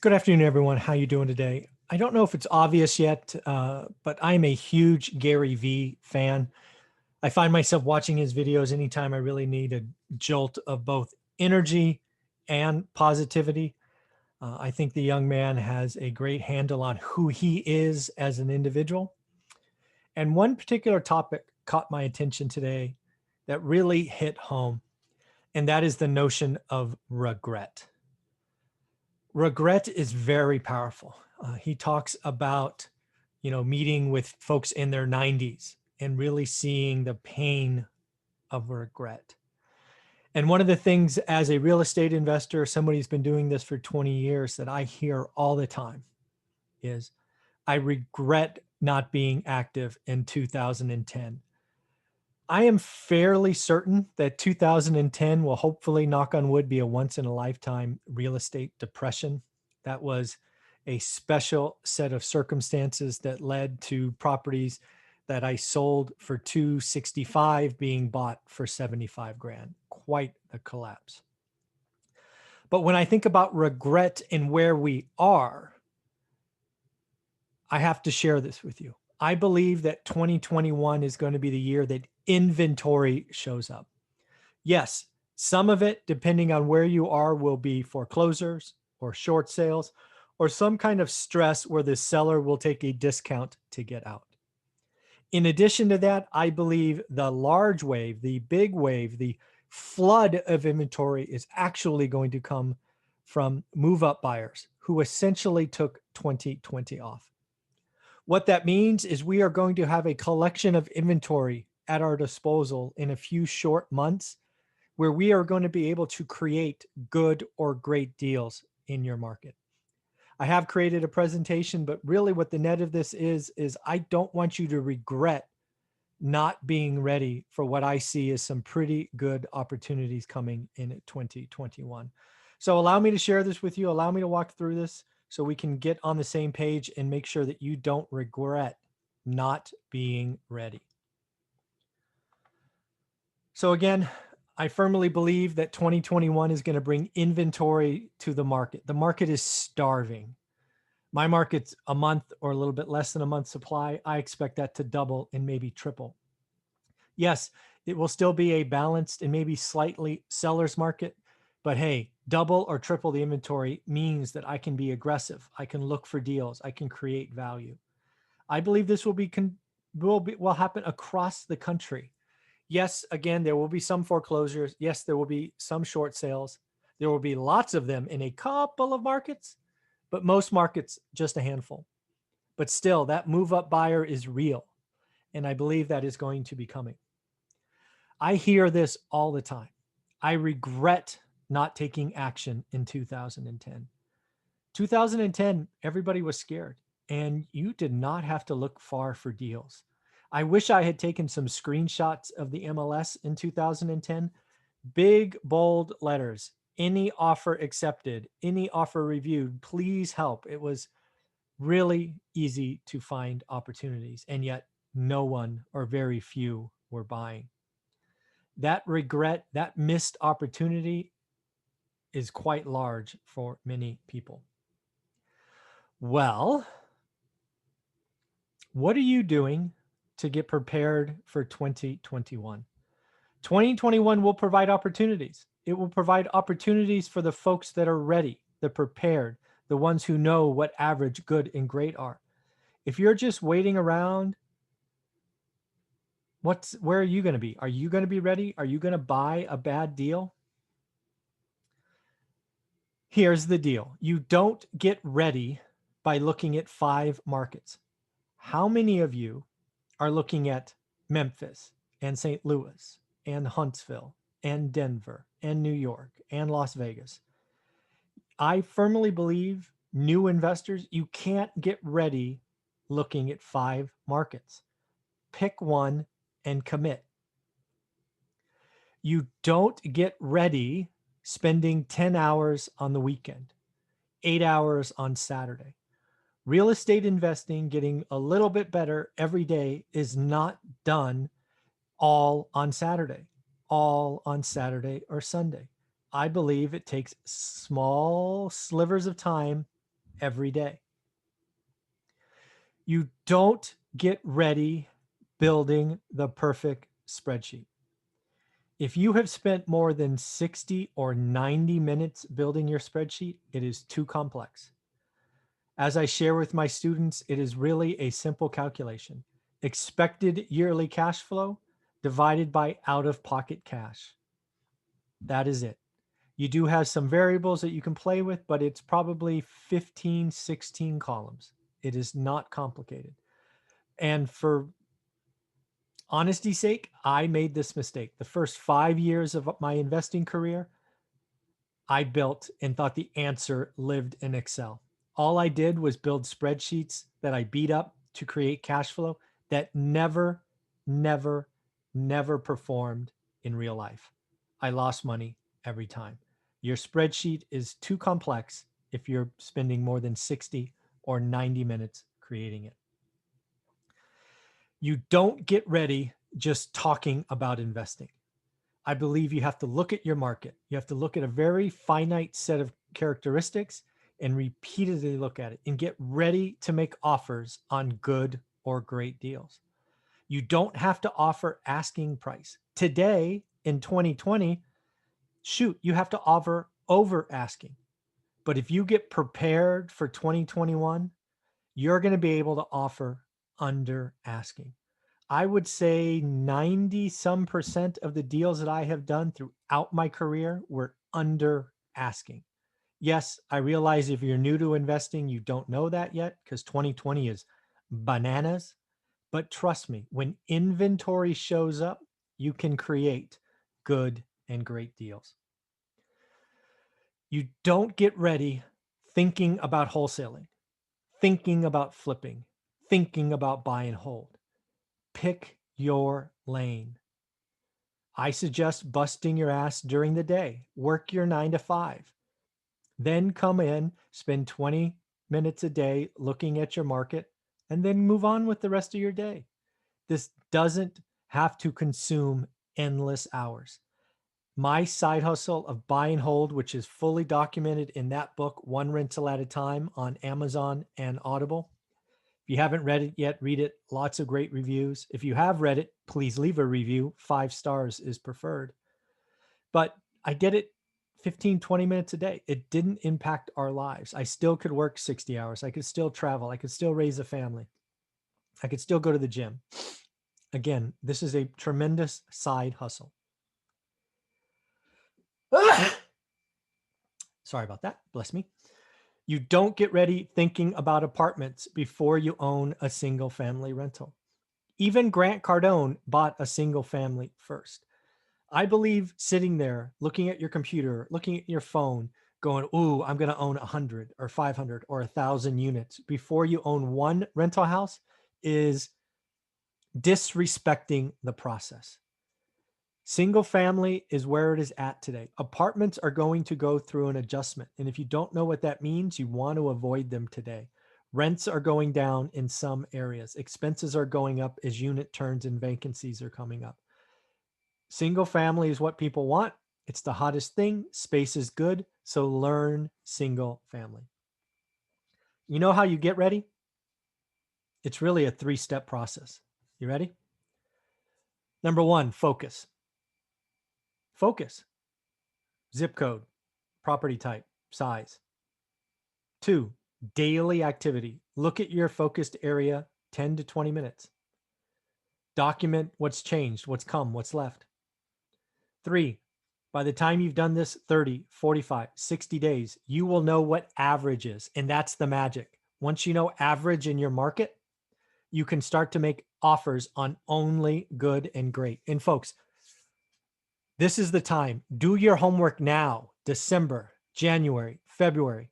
Good afternoon, everyone. How you doing today? I don't know if it's obvious yet, but I'm a huge Gary V fan. I find myself watching his videos anytime I really need a jolt of both energy and positivity. I think the young man has a great handle on who he is as an individual. And one particular topic caught my attention today that really hit home, and that is the notion of regret. Regret is very powerful. He talks about, meeting with folks in their 90s and really seeing the pain of regret. And one of the things as a real estate investor, somebody who's been doing this for 20 years that I hear all the time is, I regret not being active in 2010. I am fairly certain that 2010 will hopefully, knock on wood, be a once in a lifetime real estate depression. That was a special set of circumstances that led to properties that I sold for 265 being bought for 75 grand. Quite the collapse. But when I think about regret and where we are, I have to share this with you. I believe that 2021 is going to be the year that inventory shows up. Yes, some of it, depending on where you are, will be foreclosures or short sales or some kind of stress where the seller will take a discount to get out. In addition to that, I believe the large wave, the big wave, the flood of inventory is actually going to come from move-up buyers who essentially took 2020 off. What that means is we are going to have a collection of inventory at our disposal in a few short months where we are going to be able to create good or great deals in your market. I have created a presentation, but really what the net of this is I don't want you to regret not being ready for what I see as some pretty good opportunities coming in 2021. So allow me to share this with you. Allow me to walk through this so we can get on the same page and make sure that you don't regret not being ready. So again, I firmly believe that 2021 is going to bring inventory to the market. The market is starving. My market's a month or a little bit less than a month supply. I expect that to double and maybe triple. Yes, it will still be a balanced and maybe slightly seller's market, but hey, double or triple the inventory means that I can be aggressive. I can look for deals. I can create value. I believe this will happen across the country. Yes, again, there will be some foreclosures. Yes, there will be some short sales. There will be lots of them in a couple of markets, but most markets, just a handful. But still, that move-up buyer is real, and I believe that is going to be coming. I hear this all the time. I regret not taking action in 2010. 2010, everybody was scared, and you did not have to look far for deals. I wish I had taken some screenshots of the MLS in 2010. Big, bold letters. Any offer accepted, any offer reviewed, please help. It was really easy to find opportunities, and yet no one or very few were buying. That regret, that missed opportunity is quite large for many people. Well, what are you doing to get prepared for 2021? 2021 will provide opportunities. It will provide opportunities for the folks that are ready, the prepared, the ones who know what average, good, and great are. If you're just waiting around, where are you going to be? Are you going to be ready? Are you going to buy a bad deal? Here's the deal. You don't get ready by looking at 5 markets. How many of you are looking at Memphis and St. Louis and Huntsville and Denver and New York and Las Vegas? I firmly believe, new investors, you can't get ready looking at 5 markets. Pick one and commit. You don't get ready spending 10 hours on the weekend, 8 hours on Saturday. Real estate investing, getting a little bit better every day, is not done all on Saturday or Sunday. I believe it takes small slivers of time every day. You don't get ready building the perfect spreadsheet. If you have spent more than 60 or 90 minutes building your spreadsheet, it is too complex. As I share with my students, it is really a simple calculation. Expected yearly cash flow divided by out-of-pocket cash. That is it. You do have some variables that you can play with, but it's probably 15, 16 columns. It is not complicated. And for honesty's sake, I made this mistake. The first 5 years of my investing career, I built and thought the answer lived in Excel. All I did was build spreadsheets that I beat up to create cash flow that never, never, never performed in real life. I lost money every time. Your spreadsheet is too complex if you're spending more than 60 or 90 minutes creating it. You don't get ready just talking about investing. I believe you have to look at your market. You have to look at a very finite set of characteristics and repeatedly look at it and get ready to make offers on good or great deals. You don't have to offer asking price. Today in 2020, shoot, you have to offer over asking. But if you get prepared for 2021, you're going to be able to offer under asking. I would say 90 some percent of the deals that I have done throughout my career were under asking. Yes, I realize if you're new to investing, you don't know that yet because 2020 is bananas. But trust me, when inventory shows up, you can create good and great deals. You don't get ready thinking about wholesaling, thinking about flipping, thinking about buy and hold. Pick your lane. I suggest busting your ass during the day. Work your 9 to 5. Then come in, spend 20 minutes a day looking at your market, and then move on with the rest of your day. This doesn't have to consume endless hours. My side hustle of buy and hold, which is fully documented in that book, One Rental at a Time, on Amazon and Audible. If you haven't read it yet, read it. Lots of great reviews. If you have read it, please leave a review. 5 stars is preferred. But I did it 15, 20 minutes a day. It didn't impact our lives. I still could work 60 hours. I could still travel. I could still raise a family. I could still go to the gym. Again, this is a tremendous side hustle. Sorry about that. Bless me. You don't get ready thinking about apartments before you own a single family rental. Even Grant Cardone bought a single family first. I believe sitting there, looking at your computer, looking at your phone, going, ooh, I'm going to own 100 or 500 or 1,000 units before you own one rental house is disrespecting the process. Single family is where it is at today. Apartments are going to go through an adjustment. And if you don't know what that means, you want to avoid them today. Rents are going down in some areas. Expenses are going up as unit turns and vacancies are coming up. Single family is what people want. It's the hottest thing. Space is good. So learn single family. You know how you get ready? It's really a 3-step process. You ready? Number 1, focus. Focus. Zip code, property type, size. 2, daily activity. Look at your focused area 10 to 20 minutes. Document what's changed, what's come, what's left. 3, by the time you've done this 30, 45, 60 days, you will know what average is. And that's the magic. Once you know average in your market, you can start to make offers on only good and great. And folks, this is the time. Do your homework now, December, January, February,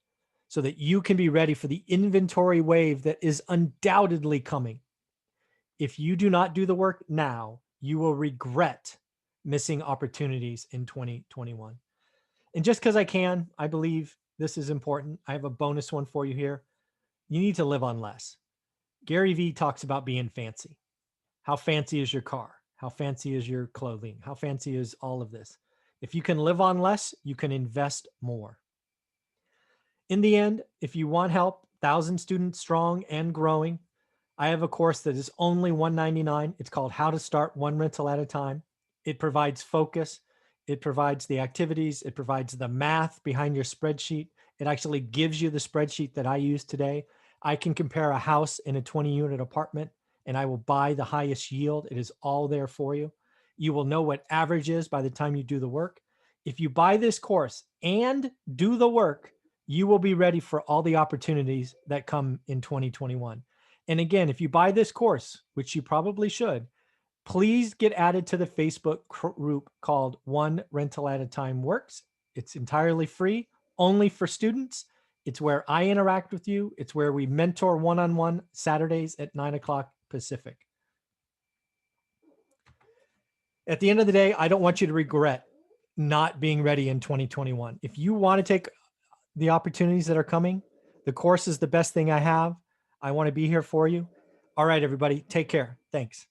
so that you can be ready for the inventory wave that is undoubtedly coming. If you do not do the work now, you will regret missing opportunities in 2021. And just because I believe this is important. I have a bonus one for you here. You need to live on less. Gary Vee talks about being fancy. How fancy is your car? How fancy is your clothing? How fancy is all of this? If you can live on less, you can invest more. In the end, if you want help, 1,000 students strong and growing, I have a course that is only $199. It's called How to Start One Rental at a Time. It provides focus. It provides the activities. It provides the math behind your spreadsheet. It actually gives you the spreadsheet that I use today. I can compare a house in a 20-unit apartment, and I will buy the highest yield. It is all there for you. You will know what average is by the time you do the work. If you buy this course and do the work, you will be ready for all the opportunities that come in 2021. And again, if you buy this course, which you probably should, please get added to the Facebook group called One Rental at a Time Works. It's entirely free, only for students. It's where I interact with you. It's where we mentor one-on-one Saturdays at 9 o'clock Pacific. At the end of the day, I don't want you to regret not being ready in 2021. If you want to take the opportunities that are coming, the course is the best thing I have. I want to be here for you. All right, everybody, take care. Thanks.